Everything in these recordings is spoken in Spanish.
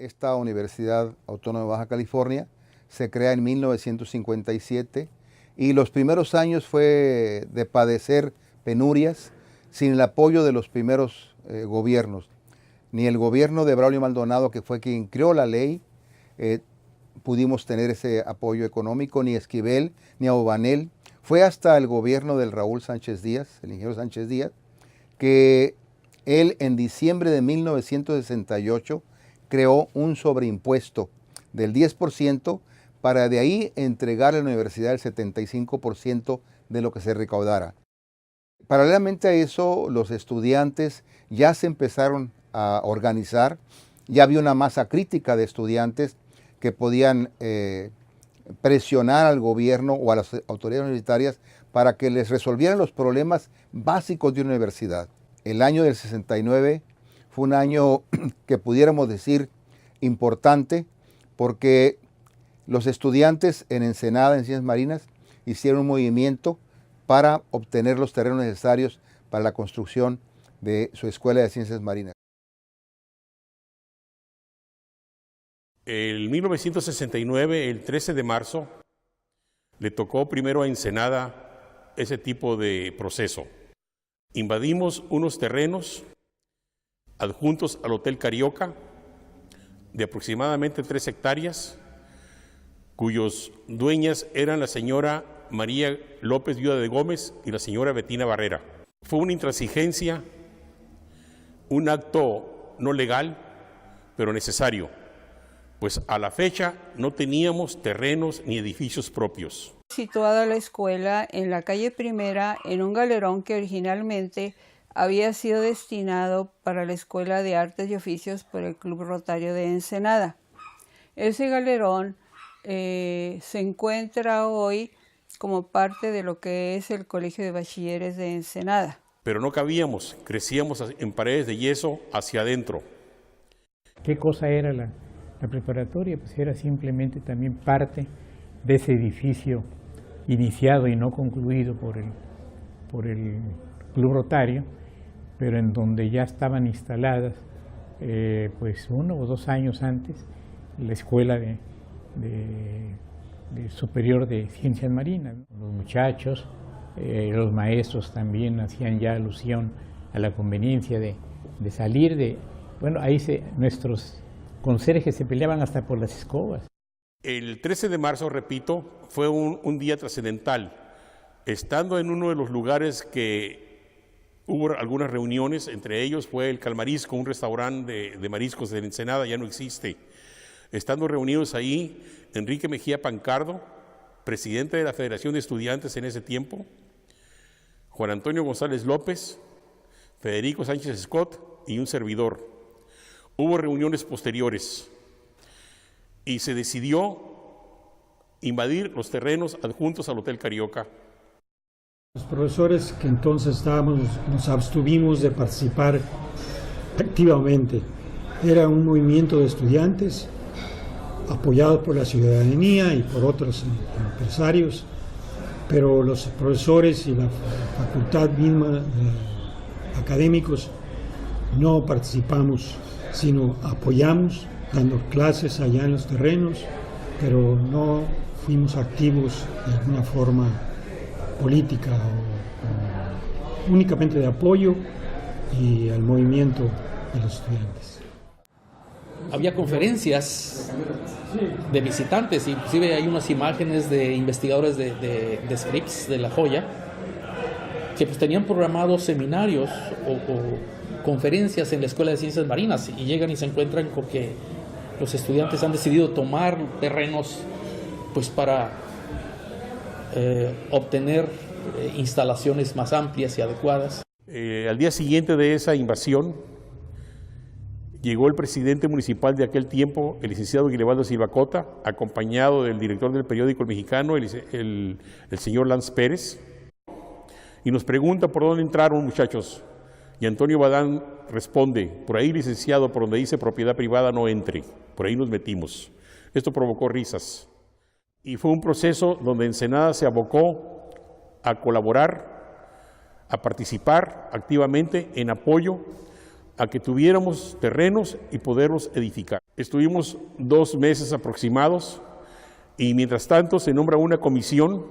esta Universidad Autónoma de Baja California se crea en 1957 y los primeros años fue de padecer penurias sin el apoyo de los primeros gobiernos. Ni el gobierno de Braulio Maldonado, que fue quien creó la ley, pudimos tener ese apoyo económico, ni Esquivel, ni Aubanel. Fue hasta el gobierno del Raúl Sánchez Díaz, el ingeniero Sánchez Díaz, que él en diciembre de 1968 creó un sobreimpuesto del 10% para de ahí entregar a la universidad el 75% de lo que se recaudara. Paralelamente a eso, los estudiantes ya se empezaron a organizar, ya había una masa crítica de estudiantes que podían presionar al gobierno o a las autoridades universitarias para que les resolvieran los problemas básicos de una universidad. El año del 69 fue un año que pudiéramos decir importante porque los estudiantes en Ensenada, en Ciencias Marinas, hicieron un movimiento para obtener los terrenos necesarios para la construcción de su Escuela de Ciencias Marinas. En 1969, el 13 de marzo, le tocó primero a Ensenada ese tipo de proceso. Invadimos unos terrenos adjuntos al Hotel Carioca de aproximadamente 3 hectáreas, cuyos dueñas eran la señora María López, viuda de Gómez, y la señora Betina Barrera. Fue una intransigencia, un acto no legal, pero necesario, pues a la fecha no teníamos terrenos ni edificios propios. Situada la escuela en la calle Primera, en un galerón que originalmente había sido destinado para la Escuela de Artes y Oficios por el Club Rotario de Ensenada. Ese galerón se encuentra hoy como parte de lo que es el Colegio de Bachilleres de Ensenada. Pero no cabíamos, crecíamos en paredes de yeso hacia adentro. ¿Qué cosa era la preparatoria? Pues era simplemente también parte de ese edificio iniciado y no concluido por el Club Rotario, pero en donde ya estaban instaladas pues 1 o 2 años antes la Escuela de Superior de Ciencias Marinas. Los muchachos, los maestros también hacían ya alusión a la conveniencia de salir de... Bueno, ahí nuestros conserjes se peleaban hasta por las escobas. El 13 de marzo, repito, fue un día trascendental. Estando en uno de los lugares que hubo algunas reuniones, entre ellos fue el Calmarisco, un restaurante de mariscos de Ensenada, ya no existe. Estando reunidos ahí, Enrique Mejía Pancardo, presidente de la Federación de Estudiantes en ese tiempo, Juan Antonio González López, Federico Sánchez Scott y un servidor. Hubo reuniones posteriores y se decidió invadir los terrenos adjuntos al Hotel Carioca. Los profesores que entonces estábamos, nos abstuvimos de participar activamente. Era un movimiento de estudiantes apoyado por la ciudadanía y por otros empresarios, pero los profesores y la facultad misma, académicos, no participamos, sino apoyamos, dando clases allá en los terrenos, pero no fuimos activos de alguna forma política, únicamente de apoyo y al movimiento de los estudiantes. Había conferencias de visitantes, inclusive hay unas imágenes de investigadores de Scripps de La Joya que pues tenían programados seminarios o conferencias en la Escuela de Ciencias Marinas y llegan y se encuentran con que los estudiantes han decidido tomar terrenos pues para obtener instalaciones más amplias y adecuadas. Al día siguiente de esa invasión, llegó el presidente municipal de aquel tiempo, el licenciado Guilebaldo Silva Cota, acompañado del director del periódico El Mexicano, el señor Lanz Pérez, y nos pregunta por dónde entraron, muchachos. Y Antonio Badán responde: por ahí, licenciado, por donde dice propiedad privada no entre, por ahí nos metimos. Esto provocó risas. Y fue un proceso donde Ensenada se abocó a colaborar, a participar activamente en apoyo a que tuviéramos terrenos y poderlos edificar. Estuvimos 2 meses aproximados y mientras tanto se nombra una comisión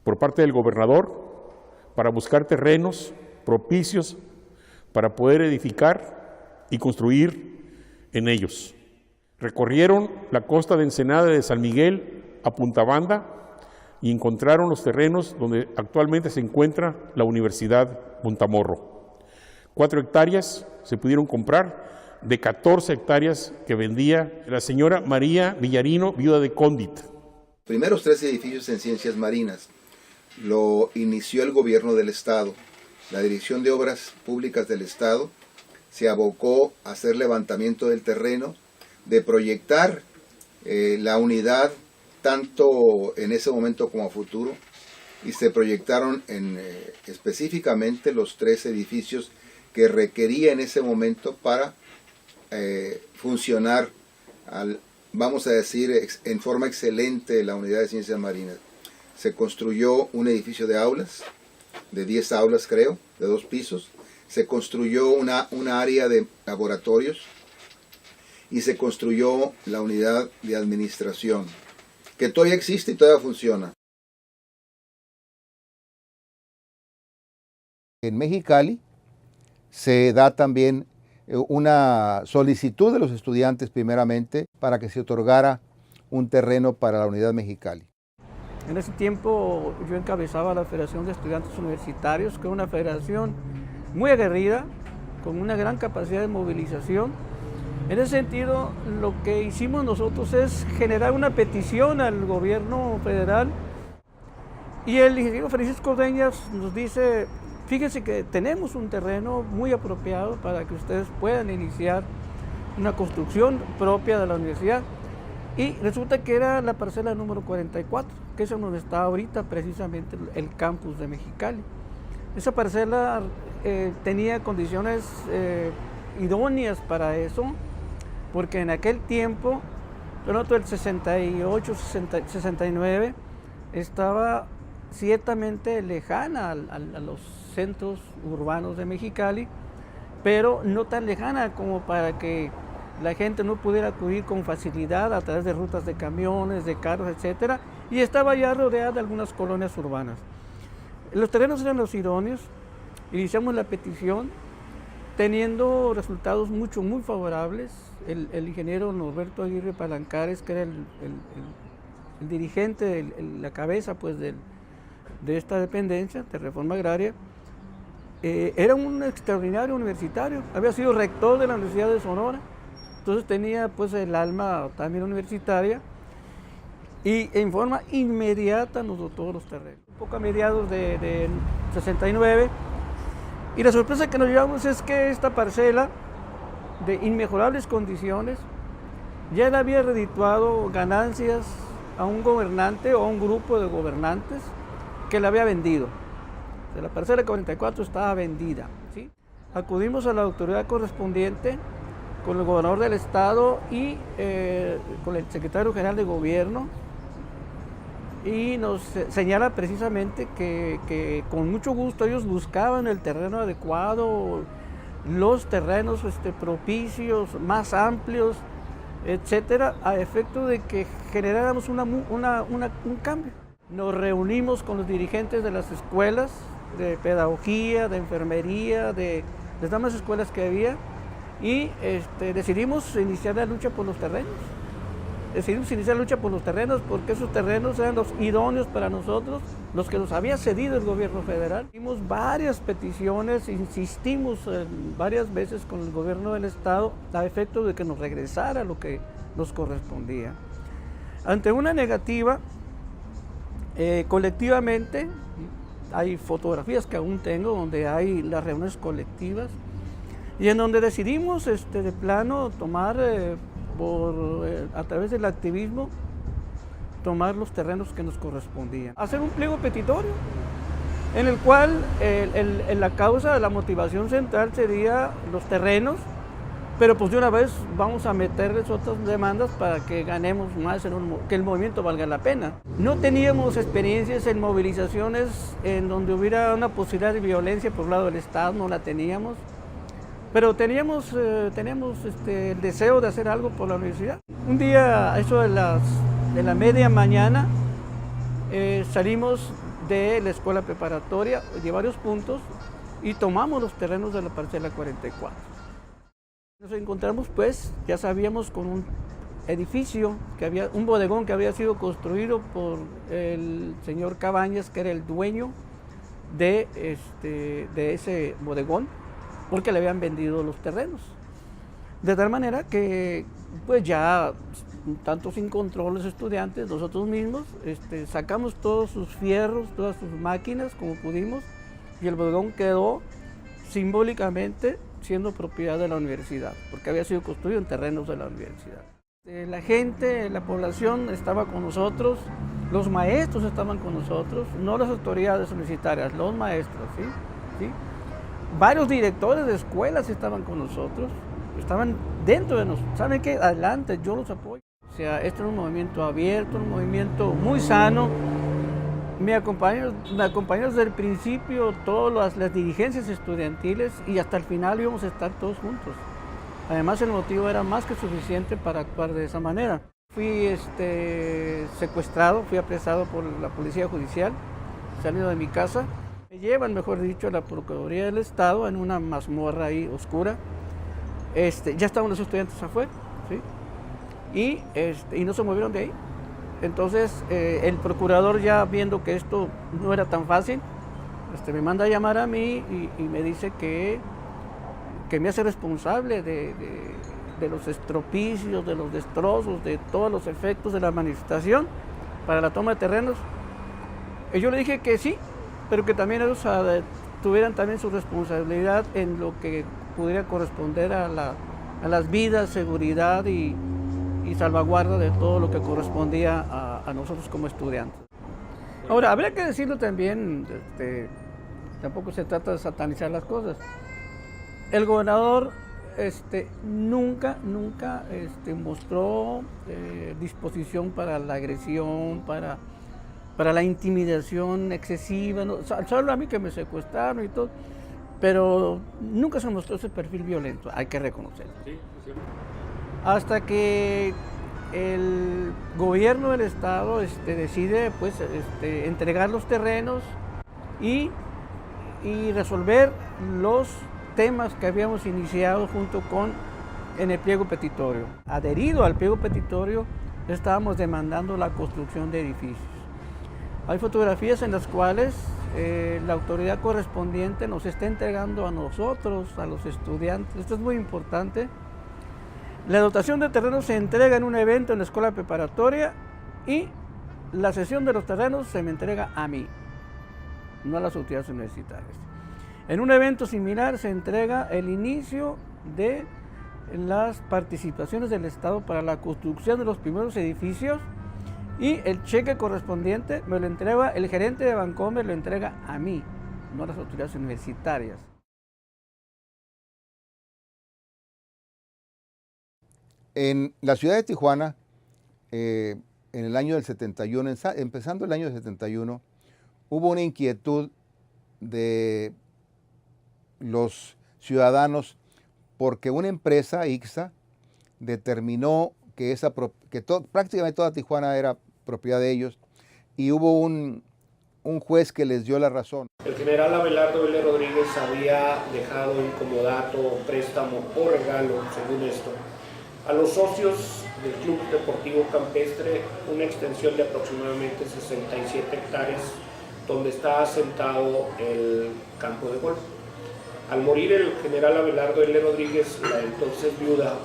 por parte del gobernador para buscar terrenos propicios para poder edificar y construir en ellos. Recorrieron la costa de Ensenada de San Miguel a Punta Banda y encontraron los terrenos donde actualmente se encuentra la Universidad Montamorro. 4 hectáreas se pudieron comprar de 14 hectáreas que vendía la señora María Villarino, viuda de Cóndit. Primeros 3 edificios en ciencias marinas lo inició el gobierno del Estado. La Dirección de Obras Públicas del Estado se abocó a hacer levantamiento del terreno, de proyectar la unidad tanto en ese momento como a futuro, y se proyectaron específicamente los 3 edificios que requería en ese momento para funcionar, vamos a decir, en forma excelente la unidad de ciencias marinas. Se construyó un edificio de aulas, de 10 aulas creo, de 2 pisos. Se construyó una área de laboratorios y se construyó la unidad de administración, que todavía existe y todavía funciona. En Mexicali se da también una solicitud de los estudiantes primeramente para que se otorgara un terreno para la unidad Mexicali. En ese tiempo yo encabezaba la Federación de Estudiantes Universitarios, que es una federación muy aguerrida, con una gran capacidad de movilización. En ese sentido, lo que hicimos nosotros es generar una petición al gobierno federal, y el ingeniero Francisco Ordeñas nos dice: fíjense que tenemos un terreno muy apropiado para que ustedes puedan iniciar una construcción propia de la universidad. Y resulta que era la parcela número 44, que es donde está ahorita precisamente el campus de Mexicali. Esa parcela tenía condiciones idóneas para eso, porque en aquel tiempo, pronto el 68, 69, estaba ciertamente lejana a los centros urbanos de Mexicali, pero no tan lejana como para que la gente no pudiera acudir con facilidad a través de rutas de camiones, de carros, etcétera, y estaba ya rodeada de algunas colonias urbanas. Los terrenos eran los idóneos. Iniciamos la petición teniendo resultados muy favorables. El ingeniero Norberto Aguirre Palancares, que era el dirigente, la cabeza pues de esta dependencia de Reforma Agraria, era un extraordinario universitario, había sido rector de la Universidad de Sonora, entonces tenía pues el alma también universitaria, y en forma inmediata nos dotó los terrenos. Un poco a mediados de 69, y la sorpresa que nos llevamos es que esta parcela de inmejorables condiciones ya le había redituado ganancias a un gobernante o a un grupo de gobernantes que la había vendido. De la parcela 44 estaba vendida, ¿sí? Acudimos a la autoridad correspondiente con el gobernador del estado y con el secretario general de gobierno, y nos señala precisamente que con mucho gusto ellos buscaban el terreno adecuado, los terrenos propicios, más amplios, etcétera, a efecto de que generáramos un cambio. Nos reunimos con los dirigentes de las escuelas de pedagogía, de enfermería, de las demás escuelas que había, y decidimos iniciar la lucha por los terrenos. Decidimos iniciar la lucha por los terrenos porque esos terrenos eran los idóneos para nosotros, los que nos había cedido el gobierno federal. Hicimos varias peticiones, insistimos varias veces con el gobierno del estado a efecto de que nos regresara lo que nos correspondía. Ante una negativa, colectivamente, hay fotografías que aún tengo donde hay las reuniones colectivas, y en donde decidimos de plano tomar a través del activismo, tomar los terrenos que nos correspondían. Hacer un pliego petitorio en el cual la causa, la motivación central sería los terrenos, pero pues de una vez vamos a meterles otras demandas para que ganemos más, que el movimiento valga la pena. No teníamos experiencias en movilizaciones en donde hubiera una posibilidad de violencia por el lado del Estado, no la teníamos. Pero teníamos el deseo de hacer algo por la universidad. Un día, a eso de la media mañana, salimos de la escuela preparatoria de varios puntos y tomamos los terrenos de la parcela 44. Nos encontramos, pues, ya sabíamos, con un edificio, un bodegón que había sido construido por el señor Cabañas, que era el dueño de ese bodegón, porque le habían vendido los terrenos. De tal manera que, pues ya, tanto sin control los estudiantes, nosotros mismos, sacamos todos sus fierros, todas sus máquinas como pudimos, y el bodegón quedó simbólicamente siendo propiedad de la universidad, porque había sido construido en terrenos de la universidad. La gente, la población estaba con nosotros, los maestros estaban con nosotros, no las autoridades universitarias, los maestros, ¿sí? Varios directores de escuelas estaban con nosotros, estaban dentro de nosotros. ¿Saben qué? Adelante, yo los apoyo. O sea, este es un movimiento abierto, un movimiento muy sano. Me acompañaron desde el principio todas las dirigencias estudiantiles y hasta el final íbamos a estar todos juntos. Además, el motivo era más que suficiente para actuar de esa manera. Fui secuestrado, fui apresado por la policía judicial, salido de mi casa. Me llevan, mejor dicho, a la Procuraduría del Estado en una mazmorra ahí oscura. Ya estaban los estudiantes afuera, ¿sí? Y no se movieron de ahí. Entonces, el procurador, ya viendo que esto no era tan fácil, me manda a llamar a mí y me dice que me hace responsable de los estropicios, de los destrozos, de todos los efectos de la manifestación para la toma de terrenos. Y yo le dije que sí, pero que también ellos tuvieran también su responsabilidad en lo que pudiera corresponder a las vidas, seguridad y salvaguarda de todo lo que correspondía a nosotros como estudiantes. Ahora, habría que decirlo también, tampoco se trata de satanizar las cosas. El gobernador nunca mostró disposición para la agresión, para la intimidación excesiva, ¿no? Solo a mí que me secuestraron y todo, pero nunca se mostró ese perfil violento, hay que reconocerlo. Sí, sí. Hasta que el gobierno del estado decide pues, entregar los terrenos y resolver los temas que habíamos iniciado junto con en el pliego petitorio. Adherido al pliego petitorio, estábamos demandando la construcción de edificios. Hay fotografías en las cuales la autoridad correspondiente nos está entregando a nosotros, a los estudiantes. Esto es muy importante. La dotación de terrenos se entrega en un evento en la escuela preparatoria y la cesión de los terrenos se me entrega a mí, no a las autoridades universitarias. En un evento similar se entrega el inicio de las participaciones del Estado para la construcción de los primeros edificios y el cheque correspondiente me lo entrega el gerente de Bancomer, lo entrega a mí, no a las autoridades universitarias. En la ciudad de Tijuana, en el año del 71, empezando el año del 71, hubo una inquietud de los ciudadanos porque una empresa, ICSA, determinó que prácticamente toda Tijuana era propiedad de ellos y hubo un juez que les dio la razón. El general Abelardo L. Rodríguez había dejado en comodato, préstamo o regalo, según esto, a los socios del Club Deportivo Campestre una extensión de aproximadamente 67 hectáreas donde está asentado el campo de golf. Al morir el general Abelardo L. Rodríguez, la entonces viuda,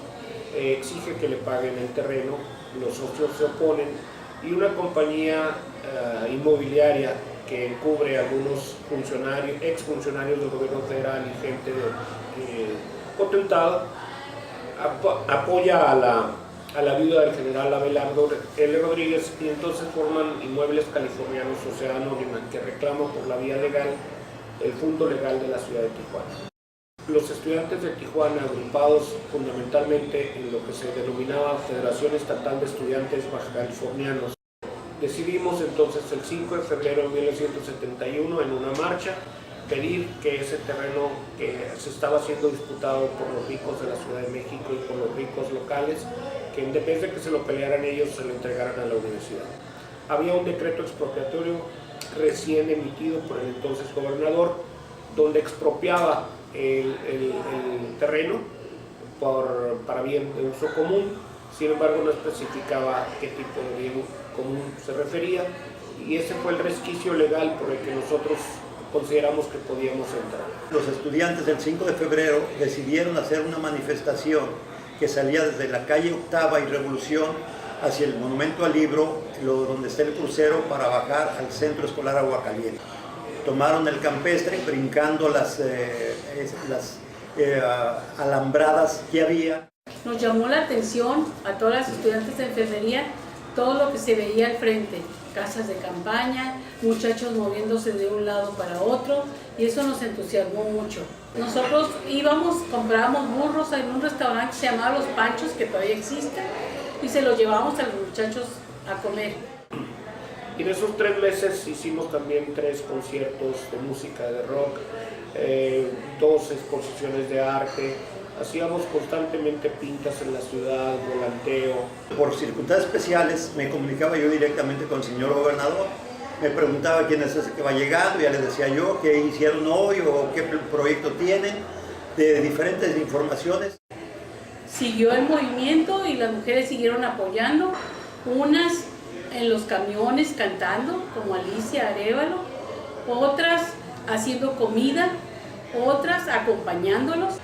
exige que le paguen el terreno, los socios se oponen y una compañía inmobiliaria que encubre a algunos exfuncionarios del gobierno federal y gente potentada, apoya a la viuda del general Abelardo L. Rodríguez y entonces forman Inmuebles Californianos Sociedad Anónima que reclama por la vía legal el fondo legal de la ciudad de Tijuana. Los estudiantes de Tijuana, agrupados fundamentalmente en lo que se denominaba Federación Estatal de Estudiantes Baja Californianos, decidimos entonces el 5 de febrero de 1971 en una marcha pedir que ese terreno que se estaba siendo disputado por los ricos de la Ciudad de México y por los ricos locales, que en vez de que se lo pelearan ellos, se lo entregaran a la universidad. Había un decreto expropiatorio recién emitido por el entonces gobernador, donde expropiaba el terreno para bien de uso común. Sin embargo, no especificaba qué tipo de bien común se refería, y ese fue el resquicio legal por el que nosotros consideramos que podíamos entrar. Los estudiantes del 5 de febrero decidieron hacer una manifestación que salía desde la calle Octava y Revolución hacia el Monumento al Libro, donde está el crucero, para bajar al Centro Escolar Aguacaliente. Tomaron el campestre brincando las alambradas que había. Nos llamó la atención a todas las estudiantes de enfermería todo lo que se veía al frente, casas de campaña, muchachos moviéndose de un lado para otro, y eso nos entusiasmó mucho. Nosotros íbamos, comprábamos burros en un restaurante que se llamaba Los Panchos, que todavía existe, y se los llevábamos a los muchachos a comer. Y en esos 3 meses hicimos también 3 conciertos de música, de rock, 2 exposiciones de arte. Hacíamos constantemente pintas en la ciudad, volanteo. Por circunstancias especiales me comunicaba yo directamente con el señor gobernador. Me preguntaba quién es ese que va llegando, ya le decía yo qué hicieron hoy o qué proyecto tienen, de diferentes informaciones. Siguió el movimiento y las mujeres siguieron apoyando, unas en los camiones cantando, como Alicia Arévalo, otras haciendo comida, otras acompañándolos.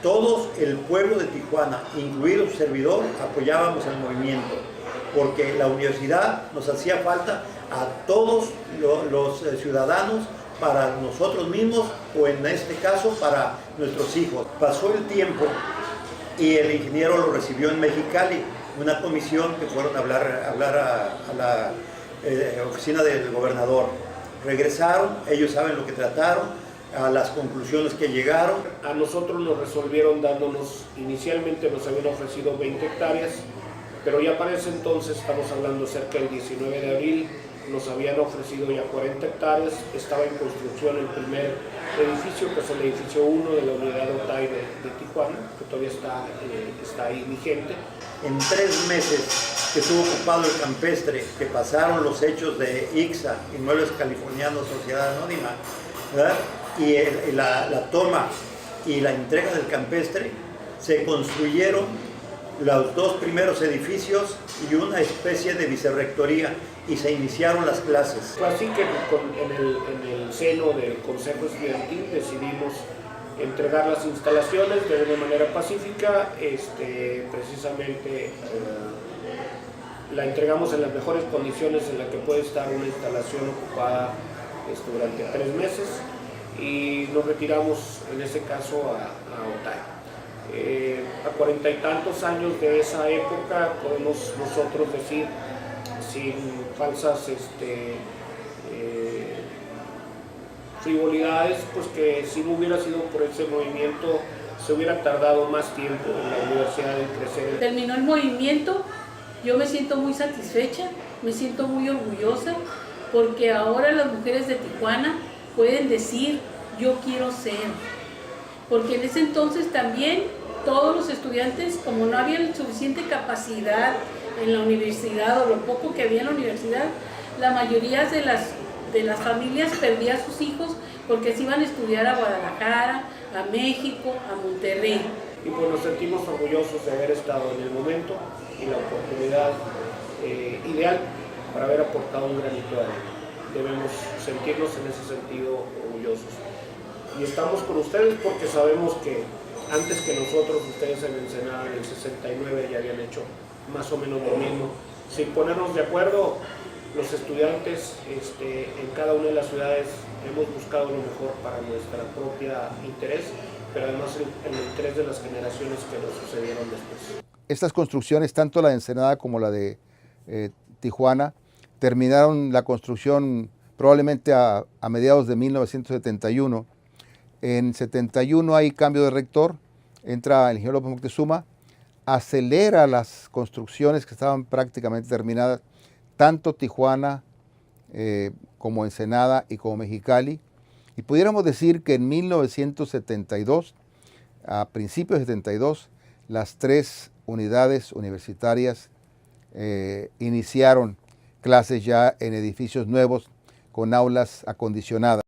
Todos el pueblo de Tijuana, incluido su servidor, apoyábamos el movimiento, porque la universidad nos hacía falta a todos los ciudadanos, para nosotros mismos o en este caso para nuestros hijos. Pasó el tiempo y el ingeniero lo recibió en Mexicali, una comisión que fueron a hablar a la oficina del gobernador. Regresaron, ellos saben lo que trataron, a las conclusiones que llegaron. A nosotros nos resolvieron dándonos, inicialmente nos habían ofrecido 20 hectáreas, pero ya para ese entonces, estamos hablando cerca del 19 de abril, nos habían ofrecido ya 40 hectáreas, estaba en construcción el primer edificio, que es el edificio 1 de la unidad OTAI de Tijuana, que todavía está ahí vigente. En 3 meses que estuvo ocupado el campestre, que pasaron los hechos de ICSA, Inmuebles Californianos Sociedad Anónima, ¿verdad? Y la toma y la entrega del campestre, se construyeron los 2 primeros edificios y una especie de vicerrectoría, y se iniciaron las clases. Fue así que en el seno del Consejo Estudiantil decidimos entregar las instalaciones de una manera pacífica. Precisamente la entregamos en las mejores condiciones en las que puede estar una instalación ocupada durante 3 meses, y nos retiramos en ese caso a OTAI. A 40 y tantos años de esa época podemos nosotros decir, sin falsas frivolidades, pues que si no hubiera sido por ese movimiento se hubiera tardado más tiempo en la universidad en crecer. Terminó el movimiento, yo me siento muy satisfecha, me siento muy orgullosa, porque ahora las mujeres de Tijuana pueden decir, yo quiero ser. Porque en ese entonces también todos los estudiantes, como no había suficiente capacidad en la universidad, o lo poco que había en la universidad, la mayoría de las familias perdían a sus hijos porque se iban a estudiar a Guadalajara, a México, a Monterrey. Y pues nos sentimos orgullosos de haber estado en el momento y la oportunidad ideal para haber aportado un granito de arena. Debemos sentirnos en ese sentido orgullosos. Y estamos con ustedes porque sabemos que antes que nosotros, ustedes en Ensenada en el 69 ya habían hecho más o menos lo mismo. Sin ponernos de acuerdo, los estudiantes en cada una de las ciudades hemos buscado lo mejor para nuestro propio interés, pero además el interés de las generaciones que nos sucedieron después. Estas construcciones, tanto la de Ensenada como la de Tijuana, terminaron la construcción probablemente a mediados de 1971. En 71 hay cambio de rector, entra el ingeniero López Moctezuma, acelera las construcciones que estaban prácticamente terminadas, tanto Tijuana como Ensenada y como Mexicali, Y pudiéramos decir que en 1972, a principios de 72, las 3 unidades universitarias iniciaron clases ya en edificios nuevos con aulas acondicionadas.